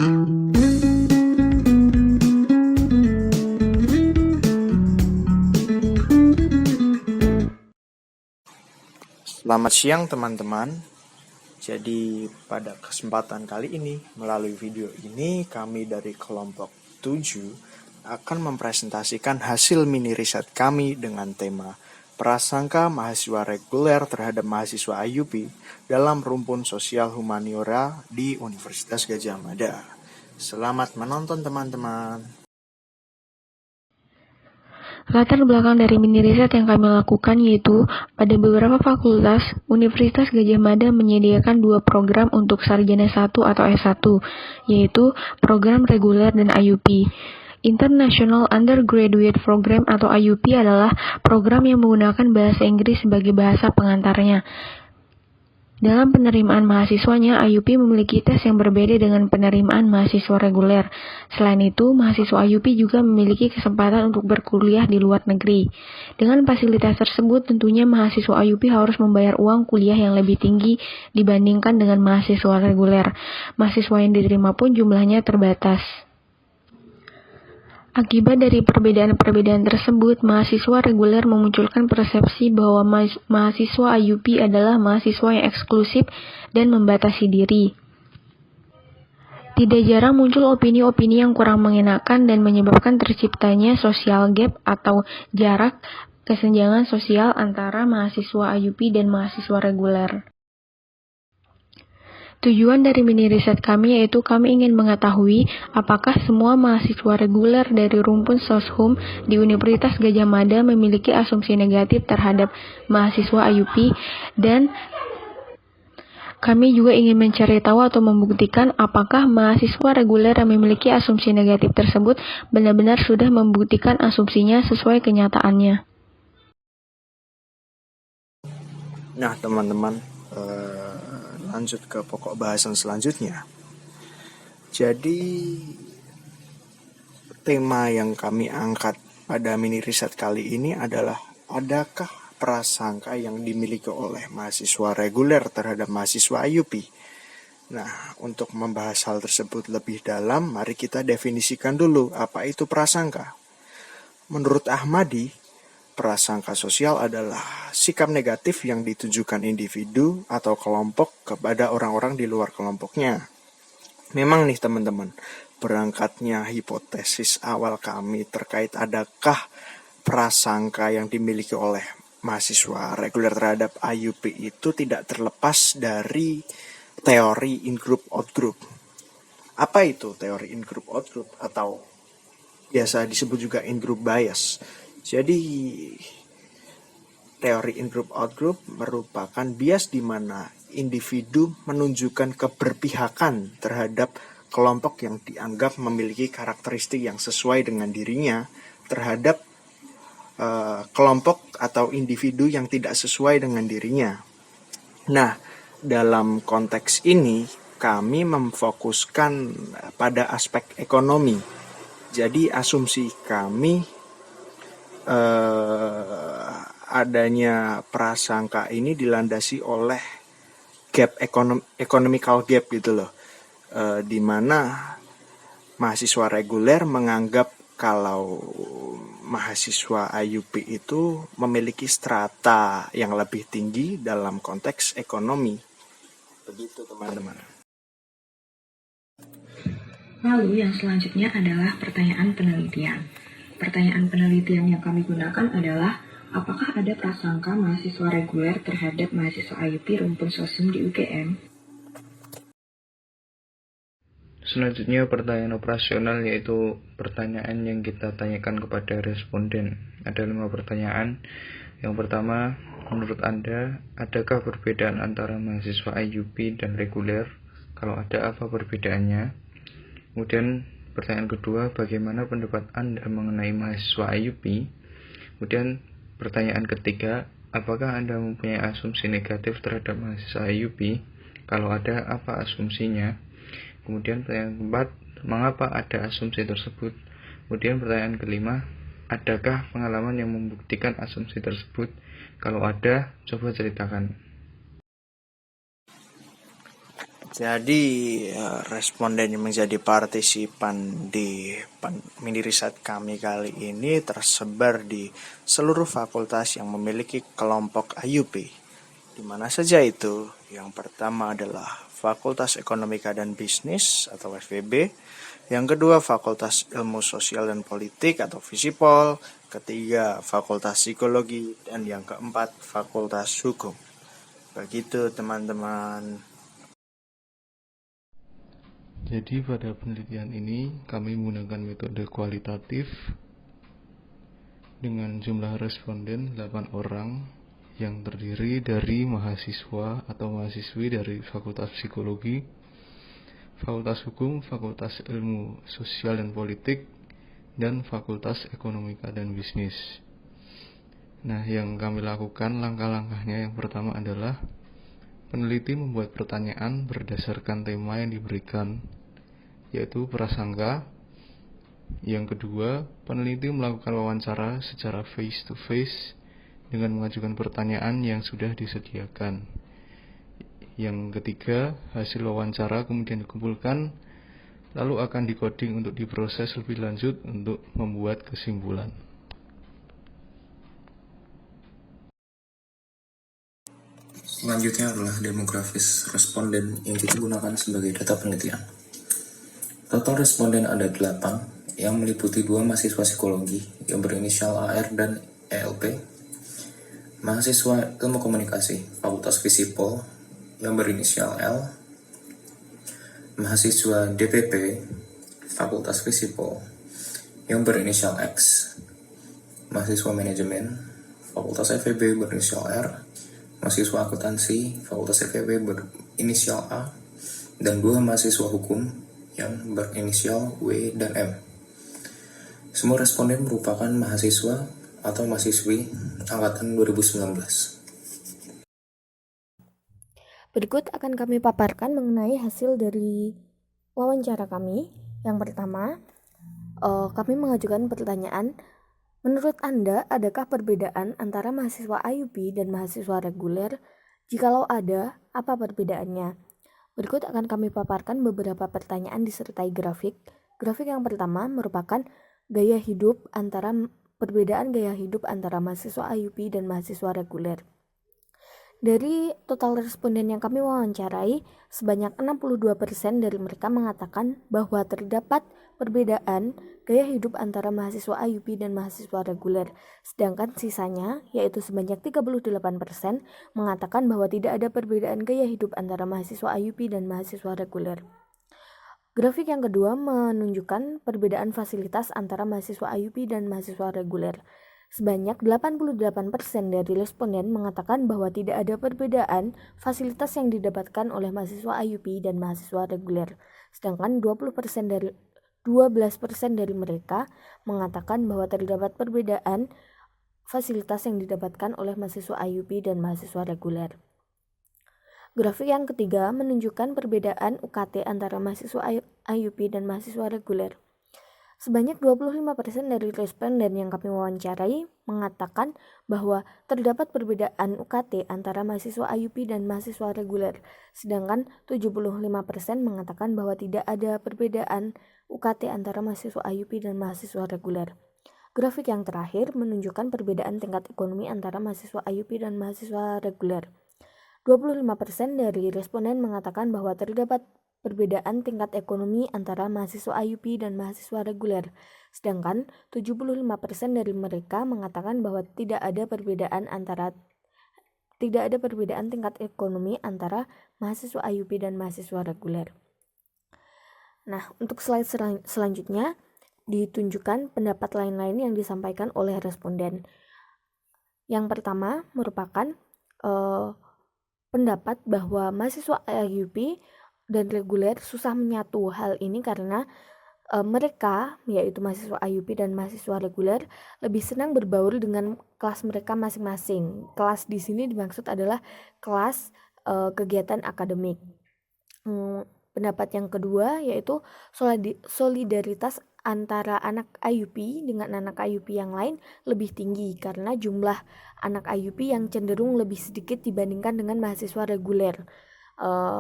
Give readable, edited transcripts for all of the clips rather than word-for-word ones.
Selamat siang teman-teman. Jadi pada kesempatan kali ini, melalui video ini kami dari kelompok 7 akan mempresentasikan hasil mini riset kami dengan tema prasangka mahasiswa reguler terhadap mahasiswa IUP dalam rumpun sosial humaniora di Universitas Gadjah Mada. Selamat menonton teman-teman. Latar belakang dari mini riset yang kami lakukan yaitu pada beberapa fakultas, Universitas Gadjah Mada menyediakan 2 program untuk sarjana 1 atau S1, yaitu program reguler dan IUP. International Undergraduate Program atau IUP adalah program yang menggunakan bahasa Inggris sebagai bahasa pengantarnya. Dalam penerimaan mahasiswanya, IUP memiliki tes yang berbeda dengan penerimaan mahasiswa reguler. Selain itu, mahasiswa IUP juga memiliki kesempatan untuk berkuliah di luar negeri. Dengan fasilitas tersebut, tentunya mahasiswa IUP harus membayar uang kuliah yang lebih tinggi dibandingkan dengan mahasiswa reguler. Mahasiswa yang diterima pun jumlahnya terbatas. Akibat dari perbedaan-perbedaan tersebut, mahasiswa reguler memunculkan persepsi bahwa mahasiswa IUP adalah mahasiswa yang eksklusif dan membatasi diri. Tidak jarang muncul opini-opini yang kurang mengenakan dan menyebabkan terciptanya social gap atau jarak kesenjangan sosial antara mahasiswa IUP dan mahasiswa reguler. Tujuan dari mini riset kami yaitu kami ingin mengetahui apakah semua mahasiswa reguler dari rumpun Soshum di Universitas Gadjah Mada memiliki asumsi negatif terhadap mahasiswa IUP, dan kami juga ingin mencari tahu atau membuktikan apakah mahasiswa reguler yang memiliki asumsi negatif tersebut benar-benar sudah membuktikan asumsinya sesuai kenyataannya. Nah teman-teman, lanjut ke pokok bahasan selanjutnya. Jadi tema yang kami angkat pada mini riset kali ini adalah adakah prasangka yang dimiliki oleh mahasiswa reguler terhadap mahasiswa IUP? Nah, untuk membahas hal tersebut lebih dalam, mari kita definisikan dulu apa itu prasangka. Menurut Ahmadi, prasangka sosial adalah sikap negatif yang ditujukan individu atau kelompok kepada orang-orang di luar kelompoknya. Memang nih teman-teman, berangkatnya hipotesis awal kami terkait adakah prasangka yang dimiliki oleh mahasiswa reguler terhadap IUP itu tidak terlepas dari teori in-group out-group. Apa itu teori in-group out-group atau biasa disebut juga in-group bias? Jadi teori in-group out-group merupakan bias di mana individu menunjukkan keberpihakan terhadap kelompok yang dianggap memiliki karakteristik yang sesuai dengan dirinya terhadap kelompok atau individu yang tidak sesuai dengan dirinya. Nah, dalam konteks ini kami memfokuskan pada aspek ekonomi. Jadi asumsi kami adanya prasangka ini dilandasi oleh gap economical gap gitu loh, di mana mahasiswa reguler menganggap kalau mahasiswa IUP itu memiliki strata yang lebih tinggi dalam konteks ekonomi. Begitu teman-teman. Lalu yang selanjutnya adalah pertanyaan penelitian. Pertanyaan penelitian yang kami gunakan adalah apakah ada prasangka mahasiswa reguler terhadap mahasiswa IUP rumpun Soshum di UGM? Selanjutnya pertanyaan operasional, yaitu pertanyaan yang kita tanyakan kepada responden. Ada 5 pertanyaan. Yang pertama, menurut Anda, adakah perbedaan antara mahasiswa IUP dan reguler? Kalau ada, apa perbedaannya? Kemudian pertanyaan kedua, bagaimana pendapat Anda mengenai mahasiswa IUP? Kemudian pertanyaan ketiga, apakah Anda mempunyai asumsi negatif terhadap mahasiswa IUP? Kalau ada, apa asumsinya? Kemudian pertanyaan keempat, mengapa ada asumsi tersebut? Kemudian pertanyaan kelima, adakah pengalaman yang membuktikan asumsi tersebut? Kalau ada, coba ceritakan. Jadi responden yang menjadi partisipan di mini riset kami kali ini tersebar di seluruh fakultas yang memiliki kelompok IUP. Di mana saja itu? Yang pertama adalah Fakultas Ekonomika dan Bisnis atau FEB, yang kedua Fakultas Ilmu Sosial dan Politik atau Visipol, ketiga Fakultas Psikologi, dan yang keempat Fakultas Hukum. Begitu teman-teman. Jadi pada penelitian ini kami menggunakan metode kualitatif dengan jumlah responden 8 orang yang terdiri dari mahasiswa atau mahasiswi dari Fakultas Psikologi, Fakultas Hukum, Fakultas Ilmu Sosial dan Politik, dan Fakultas Ekonomika dan Bisnis. Nah, yang kami lakukan langkah-langkahnya yang pertama adalah peneliti membuat pertanyaan berdasarkan tema yang diberikan, yaitu prasangka. Yang kedua, peneliti melakukan wawancara secara face-to-face dengan mengajukan pertanyaan yang sudah disediakan. Yang ketiga, hasil wawancara kemudian dikumpulkan, lalu akan dikoding untuk diproses lebih lanjut untuk membuat kesimpulan. Selanjutnya adalah demografis responden yang kita gunakan sebagai data penelitian. Total responden ada 8 yang meliputi 2 mahasiswa psikologi yang berinisial AR dan ELP, mahasiswa ilmu komunikasi Fakultas Visipol yang berinisial L, mahasiswa DPP Fakultas Visipol yang berinisial X, mahasiswa manajemen Fakultas FEB berinisial R, mahasiswa akuntansi Fakultas FEB berinisial A, dan 2 mahasiswa hukum yang berinisial W dan M. Semua responden merupakan mahasiswa atau mahasiswi angkatan 2019. Berikut akan kami paparkan mengenai hasil dari wawancara kami. Yang pertama, kami mengajukan pertanyaan, menurut Anda, adakah perbedaan antara mahasiswa IUP dan mahasiswa reguler? Jikalau ada, apa perbedaannya? Berikut akan kami paparkan beberapa pertanyaan disertai grafik. Grafik yang pertama merupakan perbedaan gaya hidup antara mahasiswa IUP dan mahasiswa reguler. Dari total responden yang kami wawancarai, sebanyak 62% dari mereka mengatakan bahwa terdapat perbedaan gaya hidup antara mahasiswa IUP dan mahasiswa reguler. Sedangkan sisanya, yaitu sebanyak 38%, mengatakan bahwa tidak ada perbedaan gaya hidup antara mahasiswa IUP dan mahasiswa reguler. Grafik yang kedua menunjukkan perbedaan fasilitas antara mahasiswa IUP dan mahasiswa reguler. Sebanyak 88% dari responden mengatakan bahwa tidak ada perbedaan fasilitas yang didapatkan oleh mahasiswa IUP dan mahasiswa reguler. Sedangkan 12% dari mereka mengatakan bahwa terdapat perbedaan fasilitas yang didapatkan oleh mahasiswa IUP dan mahasiswa reguler. Grafik yang ketiga menunjukkan perbedaan UKT antara mahasiswa IUP dan mahasiswa reguler. Sebanyak 25% dari responden yang kami wawancarai mengatakan bahwa terdapat perbedaan UKT antara mahasiswa IUP dan mahasiswa reguler, sedangkan 75% mengatakan bahwa tidak ada perbedaan UKT antara mahasiswa IUP dan mahasiswa reguler. Grafik yang terakhir menunjukkan perbedaan tingkat ekonomi antara mahasiswa IUP dan mahasiswa reguler. 25% dari responden mengatakan bahwa terdapat perbedaan tingkat ekonomi antara mahasiswa IUP dan mahasiswa reguler, sedangkan 75% dari mereka mengatakan bahwa tidak ada perbedaan tingkat ekonomi antara mahasiswa IUP dan mahasiswa reguler. Nah, untuk slide selanjutnya ditunjukkan pendapat lain-lain yang disampaikan oleh responden. Yang pertama merupakan pendapat bahwa mahasiswa IUP dan reguler susah menyatu. Hal ini karena mereka, yaitu mahasiswa IUP dan mahasiswa reguler, lebih senang berbaur dengan kelas mereka masing-masing. Kelas di sini dimaksud adalah kelas kegiatan akademik. Pendapat yang kedua yaitu solidaritas antara anak IUP dengan anak IUP yang lain lebih tinggi karena jumlah anak IUP yang cenderung lebih sedikit dibandingkan dengan mahasiswa reguler.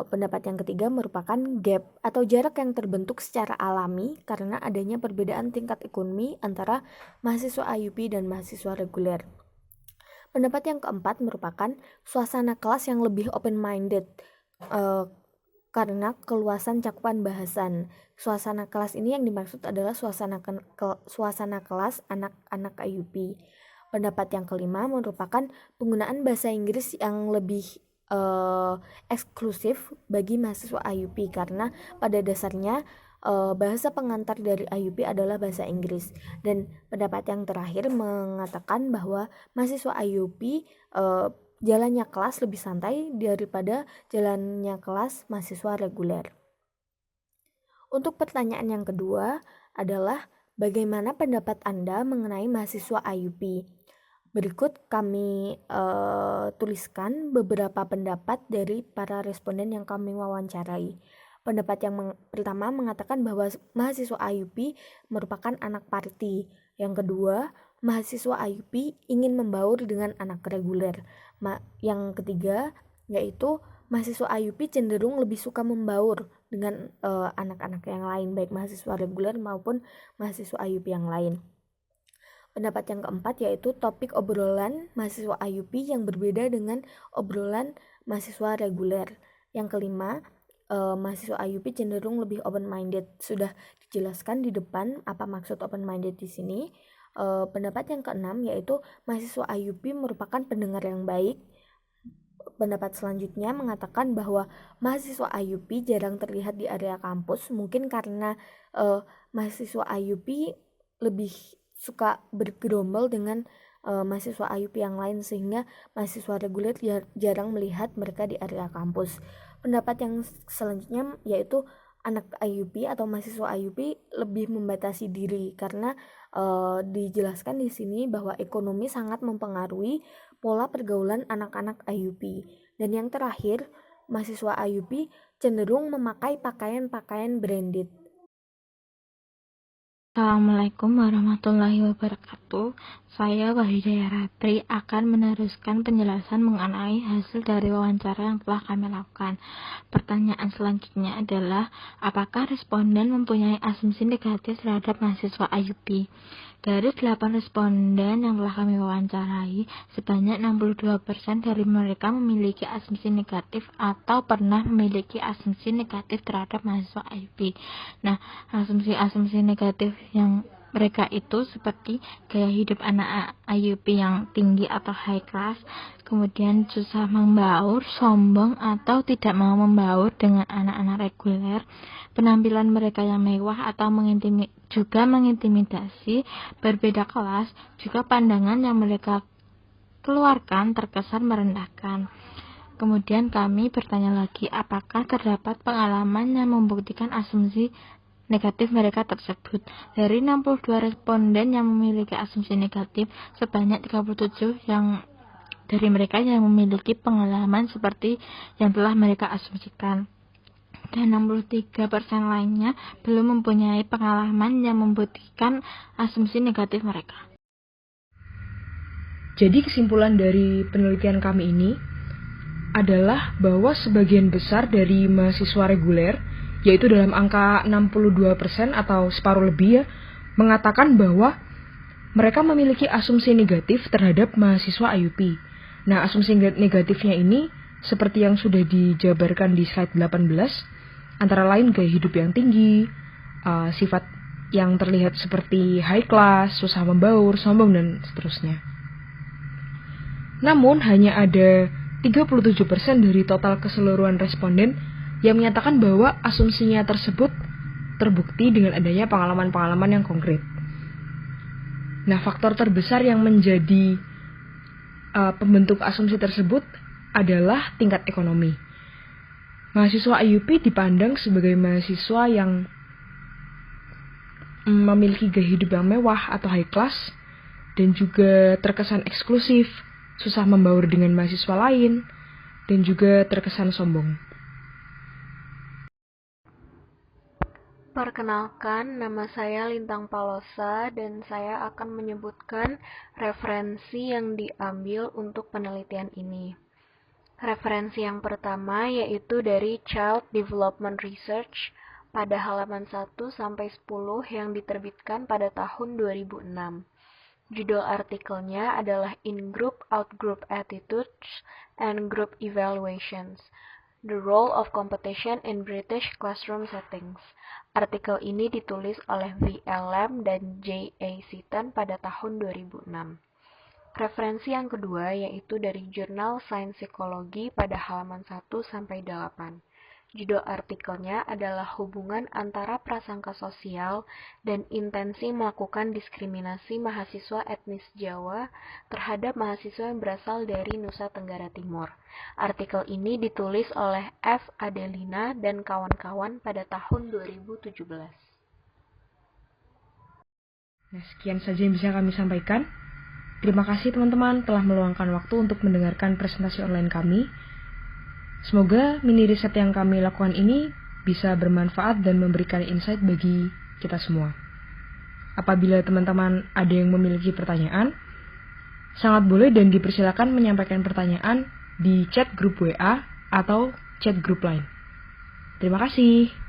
Pendapat yang ketiga merupakan gap atau jarak yang terbentuk secara alami karena adanya perbedaan tingkat ekonomi antara mahasiswa IUP dan mahasiswa reguler. Pendapat yang keempat merupakan suasana kelas yang lebih open-minded karena keluasan cakupan bahasan. Suasana kelas ini yang dimaksud adalah suasana kelas anak-anak IUP. Pendapat yang kelima merupakan penggunaan bahasa Inggris yang lebih eksklusif bagi mahasiswa IUP karena pada dasarnya bahasa pengantar dari IUP adalah bahasa Inggris. Dan pendapat yang terakhir mengatakan bahwa mahasiswa IUP jalannya kelas lebih santai daripada jalannya kelas mahasiswa reguler. Untuk pertanyaan yang kedua adalah bagaimana pendapat Anda mengenai mahasiswa IUP? Berikut kami tuliskan beberapa pendapat dari para responden yang kami wawancarai. Pendapat yang pertama mengatakan bahwa mahasiswa IUP merupakan anak party. Yang kedua, mahasiswa IUP ingin membaur dengan anak reguler. Yang ketiga, yaitu mahasiswa IUP cenderung lebih suka membaur dengan anak-anak yang lain, baik mahasiswa reguler maupun mahasiswa IUP yang lain. Pendapat yang keempat yaitu topik obrolan mahasiswa IUP yang berbeda dengan obrolan mahasiswa reguler. Yang kelima, mahasiswa IUP cenderung lebih open-minded. Sudah dijelaskan di depan apa maksud open-minded di sini. Pendapat yang keenam yaitu mahasiswa IUP merupakan pendengar yang baik. Pendapat selanjutnya mengatakan bahwa mahasiswa IUP jarang terlihat di area kampus, mungkin karena mahasiswa IUP lebih suka bergerombol dengan mahasiswa IUP yang lain sehingga mahasiswa reguler jarang melihat mereka di area kampus. Pendapat yang selanjutnya yaitu anak IUP atau mahasiswa IUP lebih membatasi diri karena dijelaskan di sini bahwa ekonomi sangat mempengaruhi pola pergaulan anak-anak IUP. Dan yang terakhir, mahasiswa IUP cenderung memakai pakaian-pakaian branded. Assalamualaikum warahmatullahi wabarakatuh. Saya Wahidaya Ratri akan meneruskan penjelasan mengenai hasil dari wawancara yang telah kami lakukan. Pertanyaan selanjutnya adalah, apakah responden mempunyai asumsi negatif terhadap mahasiswa IUP? Dari 8 responden yang telah kami wawancarai, sebanyak 62% dari mereka memiliki asumsi negatif atau pernah memiliki asumsi negatif terhadap mahasiswa IUP. Nah, asumsi-asumsi negatif yang mereka itu seperti gaya hidup anak IUP yang tinggi atau high class, kemudian susah membaur, sombong atau tidak mau membaur dengan anak-anak reguler, penampilan mereka yang mewah atau juga mengintimidasi, berbeda kelas, juga pandangan yang mereka keluarkan terkesan merendahkan. Kemudian kami bertanya lagi, apakah terdapat pengalaman yang membuktikan asumsi negatif mereka tersebut. Dari 62 responden yang memiliki asumsi negatif, sebanyak 37 yang dari mereka yang memiliki pengalaman seperti yang telah mereka asumsikan. Dan 63% lainnya belum mempunyai pengalaman yang membuktikan asumsi negatif mereka. Jadi kesimpulan dari penelitian kami ini adalah bahwa sebagian besar dari mahasiswa reguler, yaitu dalam angka 62% atau separuh lebih mengatakan bahwa mereka memiliki asumsi negatif terhadap mahasiswa IUP. Nah, asumsi negatifnya ini seperti yang sudah dijabarkan di slide 18, antara lain gaya hidup yang tinggi, sifat yang terlihat seperti high class, susah membaur, sombong, dan seterusnya. Namun, hanya ada 37% dari total keseluruhan responden yang menyatakan bahwa asumsinya tersebut terbukti dengan adanya pengalaman-pengalaman yang konkret. Nah, faktor terbesar yang menjadi pembentuk asumsi tersebut adalah tingkat ekonomi. Mahasiswa IUP dipandang sebagai mahasiswa yang memiliki gaya hidup yang mewah atau high class, dan juga terkesan eksklusif, susah membaur dengan mahasiswa lain, dan juga terkesan sombong. Perkenalkan, nama saya Lintang Palosa dan saya akan menyebutkan referensi yang diambil untuk penelitian ini. Referensi yang pertama yaitu dari Child Development Research pada halaman 1-10 yang diterbitkan pada tahun 2006. Judul artikelnya adalah In-Group, Out-Group Attitudes and Group Evaluations, The Role of Competition in British Classroom Settings. Artikel ini ditulis oleh V. L. Lam dan J. A. Seaton pada tahun 2006. Referensi yang kedua yaitu dari Jurnal Sains Psikologi pada halaman 1-8. Judul artikelnya adalah Hubungan antara Prasangka Sosial dan Intensi Melakukan Diskriminasi Mahasiswa Etnis Jawa terhadap mahasiswa yang berasal dari Nusa Tenggara Timur. Artikel ini ditulis oleh F. Adelina dan kawan-kawan pada tahun 2017. Nah, sekian saja yang bisa kami sampaikan. Terima kasih teman-teman telah meluangkan waktu untuk mendengarkan presentasi online kami. Semoga mini riset yang kami lakukan ini bisa bermanfaat dan memberikan insight bagi kita semua. Apabila teman-teman ada yang memiliki pertanyaan, sangat boleh dan dipersilakan menyampaikan pertanyaan di chat grup WA atau chat grup lain. Terima kasih.